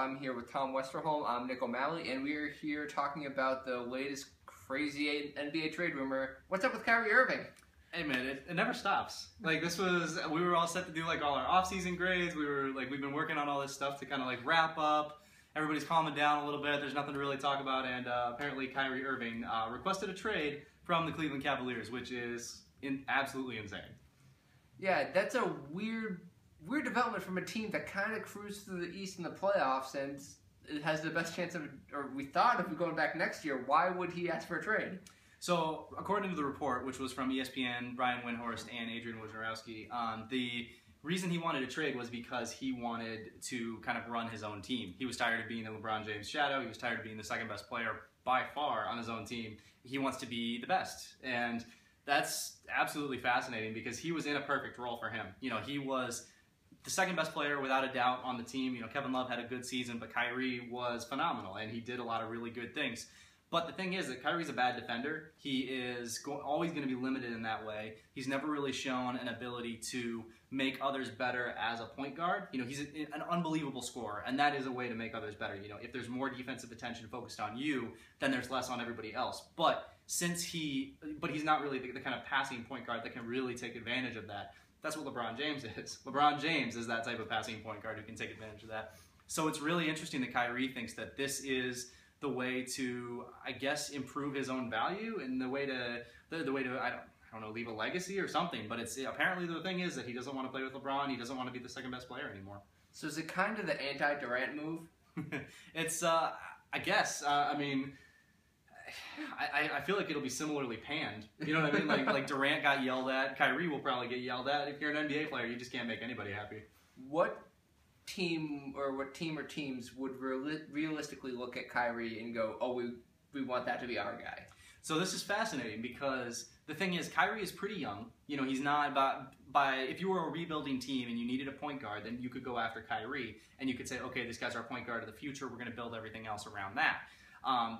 I'm here with Tom Westerholm. I'm Nick O'Malley, and we are here talking about the latest crazy NBA trade rumor. What's up with Kyrie Irving? Hey man, it never stops. Like we were all set to do like all our off-season grades. We've been working on all this stuff to kind of like wrap up. Everybody's calming down a little bit. There's nothing to really talk about, and apparently Kyrie Irving requested a trade from the Cleveland Cavaliers, which is absolutely insane. Yeah, that's a weird development from a team that kind of cruised through the East in the playoffs and it has the best chance of, or we thought if we're going back next year, why would he ask for a trade? So, according to the report, which was from ESPN, Brian Windhorst, and Adrian Wojnarowski, the reason he wanted a trade was because he wanted to kind of run his own team. He was tired of being the LeBron James shadow. He was tired of being the second best player by far on his own team. He wants to be the best. And that's absolutely fascinating because he was in a perfect role for him. You know, he was the second best player without a doubt on the team. You know, Kevin Love had a good season, but Kyrie was phenomenal and he did a lot of really good things. But the thing is that Kyrie's a bad defender. He is always going to be limited in that way. He's never really shown an ability to make others better as a point guard. You know, he's an unbelievable scorer, and that is a way to make others better. You know, if there's more defensive attention focused on you, then there's less on everybody else. But he's not really the kind of passing point guard that can really take advantage of that. That's what LeBron James is. LeBron James is that type of passing point guard who can take advantage of that. So it's really interesting that Kyrie thinks that this is the way to, I guess, improve his own value and the way to I don't know, leave a legacy or something. But it's apparently the thing is that he doesn't want to play with LeBron. He doesn't want to be the second best player anymore. So is it kind of the anti-Durant move? It's I guess I mean. I feel like it'll be similarly panned. You know what I mean? Like Durant got yelled at. Kyrie will probably get yelled at. If you're an NBA player, you just can't make anybody happy. What team or teams would realistically look at Kyrie and go, oh, we want that to be our guy? So this is fascinating because the thing is, Kyrie is pretty young. You know, he's not if you were a rebuilding team and you needed a point guard, then you could go after Kyrie and you could say, okay, this guy's our point guard of the future. We're going to build everything else around that.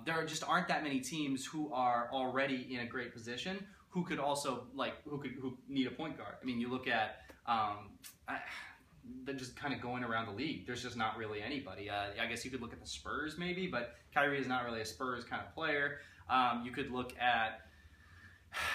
There just aren't that many teams who are already in a great position who could also who need a point guard. I mean, you look at they're just kind of going around the league. There's just not really anybody. I guess you could look at the Spurs maybe, but Kyrie is not really a Spurs kind of player. You could look at,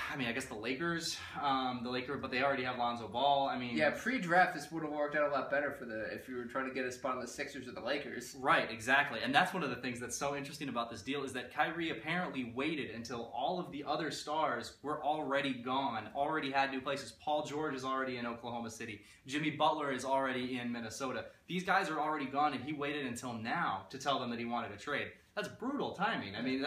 I mean, I guess the Lakers, but they already have Lonzo Ball. I mean, yeah, pre-draft this would have worked out a lot better if you were trying to get a spot on the Sixers or the Lakers. Right, exactly, and that's one of the things that's so interesting about this deal is that Kyrie apparently waited until all of the other stars were already gone, already had new places. Paul George is already in Oklahoma City. Jimmy Butler is already in Minnesota. These guys are already gone, and he waited until now to tell them that he wanted a trade. That's brutal timing. I mean,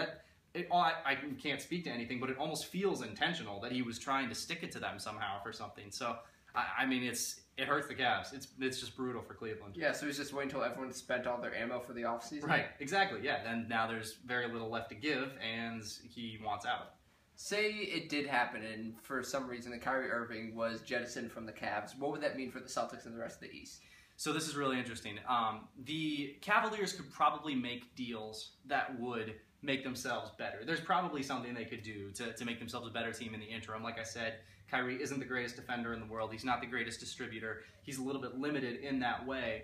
I can't speak to anything, but it almost feels intentional that he was trying to stick it to them somehow for something. So, I mean, it hurts the Cavs. It's just brutal for Cleveland. Yeah, so he's just waiting until everyone spent all their ammo for the offseason? Right, exactly, yeah. And now there's very little left to give, and he wants out. Say it did happen, and for some reason that Kyrie Irving was jettisoned from the Cavs. What would that mean for the Celtics and the rest of the East? So this is really interesting. The Cavaliers could probably make deals that would make themselves better. There's probably something they could do to make themselves a better team in the interim. Like I said, Kyrie isn't the greatest defender in the world. He's not the greatest distributor. He's a little bit limited in that way.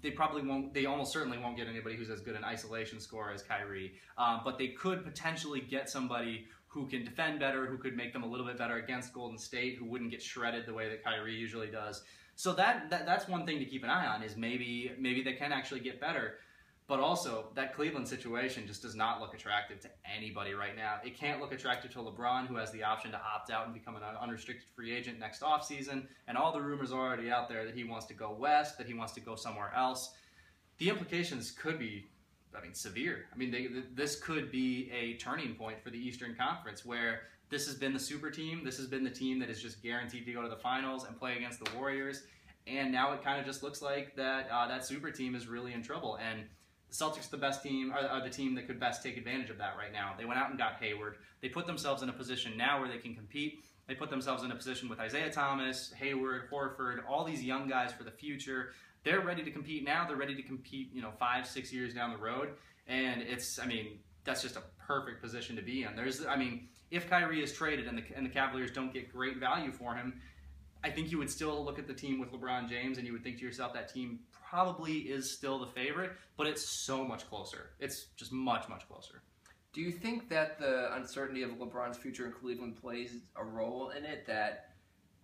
They almost certainly won't get anybody who's as good an isolation scorer as Kyrie. But they could potentially get somebody who can defend better, who could make them a little bit better against Golden State, who wouldn't get shredded the way that Kyrie usually does. So that's one thing to keep an eye on is maybe they can actually get better. But also, that Cleveland situation just does not look attractive to anybody right now. It can't look attractive to LeBron, who has the option to opt out and become an unrestricted free agent next offseason. And all the rumors are already out there that he wants to go west, that he wants to go somewhere else. The implications could be, severe. I mean, this could be a turning point for the Eastern Conference, where this has been the super team. This has been the team that is just guaranteed to go to the finals and play against the Warriors. And now it kind of just looks like that super team is really in trouble. And the Celtics, the best team, are the team that could best take advantage of that right now. They went out and got Hayward. They put themselves in a position now where they can compete. They put themselves in a position with Isaiah Thomas, Hayward, Horford, all these young guys for the future. They're ready to compete now. They're ready to compete, 5-6 years down the road. And that's just a perfect position to be in. If Kyrie is traded and the Cavaliers don't get great value for him, I think you would still look at the team with LeBron James and you would think to yourself that team probably is still the favorite, but it's so much closer. It's just much, much closer. Do you think that the uncertainty of LeBron's future in Cleveland plays a role in it? That,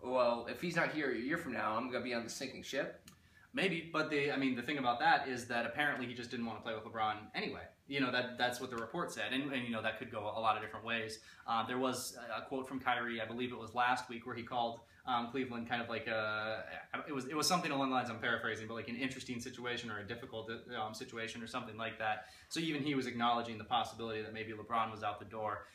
well, if he's not here a year from now, I'm going to be on the sinking ship? Maybe, but the thing about that is that apparently he just didn't want to play with LeBron anyway. That's what the report said, and that could go a lot of different ways. There was a quote from Kyrie, I believe it was last week, where he called Cleveland kind of like it was something along the lines, I'm paraphrasing, but like an interesting situation or a difficult situation or something like that. So even he was acknowledging the possibility that maybe LeBron was out the door.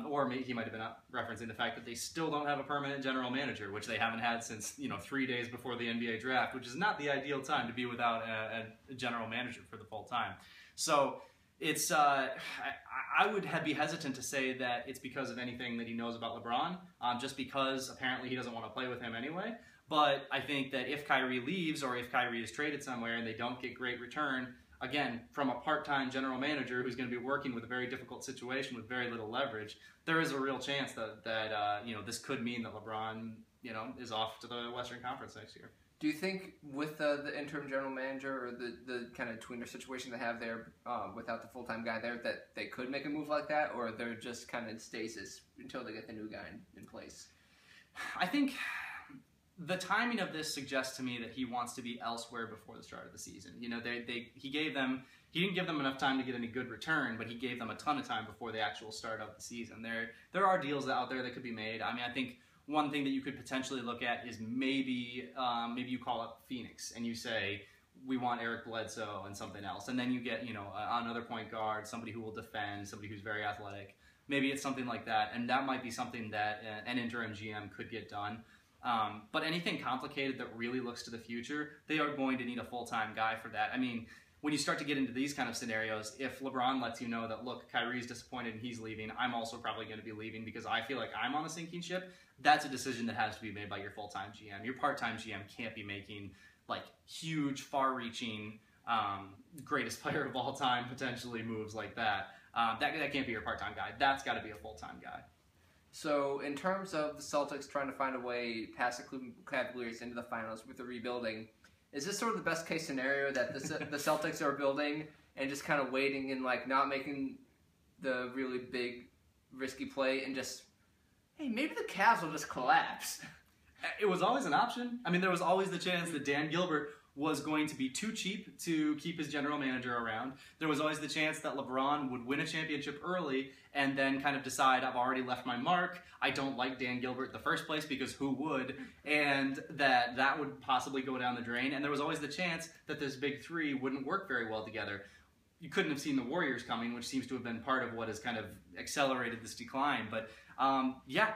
Or maybe he might have been referencing the fact that they still don't have a permanent general manager, which they haven't had since 3 days before the NBA draft, which is not the ideal time to be without a general manager for the full time. So it's I would be hesitant to say that it's because of anything that he knows about LeBron, just because apparently he doesn't want to play with him anyway. But I think that if Kyrie leaves or if Kyrie is traded somewhere and they don't get great return, again, from a part-time general manager who's going to be working with a very difficult situation with very little leverage, there is a real chance that this could mean that LeBron, is off to the Western Conference next year. Do you think with the interim general manager or the kind of tweener situation they have there without the full-time guy there that they could make a move like that, or they're just kind of in stasis until they get the new guy in place? I think the timing of this suggests to me that he wants to be elsewhere before the start of the season. He didn't give them enough time to get any good return, but he gave them a ton of time before the actual start of the season. There are deals out there that could be made. I mean, I think one thing that you could potentially look at is maybe you call up Phoenix and you say, we want Eric Bledsoe and something else, and then you get another point guard, somebody who will defend, somebody who's very athletic. Maybe it's something like that, and that might be something that an interim GM could get done. But anything complicated that really looks to the future, they are going to need a full-time guy for that. I mean, when you start to get into these kind of scenarios, if LeBron lets you know that, look, Kyrie's disappointed and he's leaving, I'm also probably going to be leaving because I feel like I'm on a sinking ship, that's a decision that has to be made by your full-time GM. Your part-time GM can't be making like huge, far-reaching, greatest player of all time potentially moves like that. That can't be your part-time guy. That's got to be a full-time guy. So in terms of the Celtics trying to find a way past the Cleveland Cavaliers into the finals with the rebuilding, is this sort of the best case scenario that the Celtics are building and just kind of waiting and like not making the really big risky play and just, hey, maybe the Cavs will just collapse? It was always an option. I mean, there was always the chance that Dan Gilbert was going to be too cheap to keep his general manager around. There was always the chance that LeBron would win a championship early and then kind of decide, I've already left my mark, I don't like Dan Gilbert in the first place because who would, and that would possibly go down the drain. And there was always the chance that this big three wouldn't work very well together. You couldn't have seen the Warriors coming, which seems to have been part of what has kind of accelerated this decline. But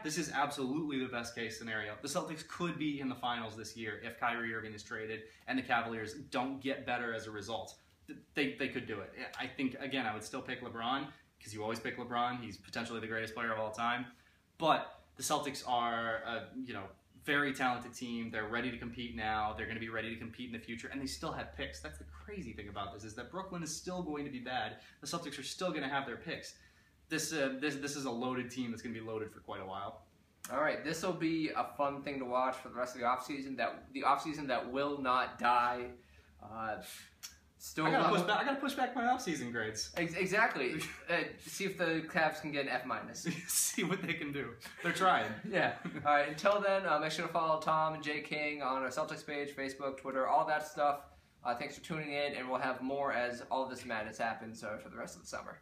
this is absolutely the best case scenario. The Celtics could be in the finals this year if Kyrie Irving is traded and the Cavaliers don't get better as a result. They could do it. I think, again, I would still pick LeBron because you always pick LeBron. He's potentially the greatest player of all time. But the Celtics are very talented team. They're ready to compete now. They're going to be ready to compete in the future, and they still have picks. That's the crazy thing about this, is that Brooklyn is still going to be bad. The Celtics are still going to have their picks. This is a loaded team that's going to be loaded for quite a while. All right, this will be a fun thing to watch for the rest of the offseason. The offseason that will not die. I gotta push back my offseason grades. Exactly. See if the Cavs can get an F-. See what they can do. They're trying. Yeah. All right. Until then, make sure to follow Tom and Jay King on our Celtics page, Facebook, Twitter, all that stuff. Thanks for tuning in, and we'll have more as all this madness happens for the rest of the summer.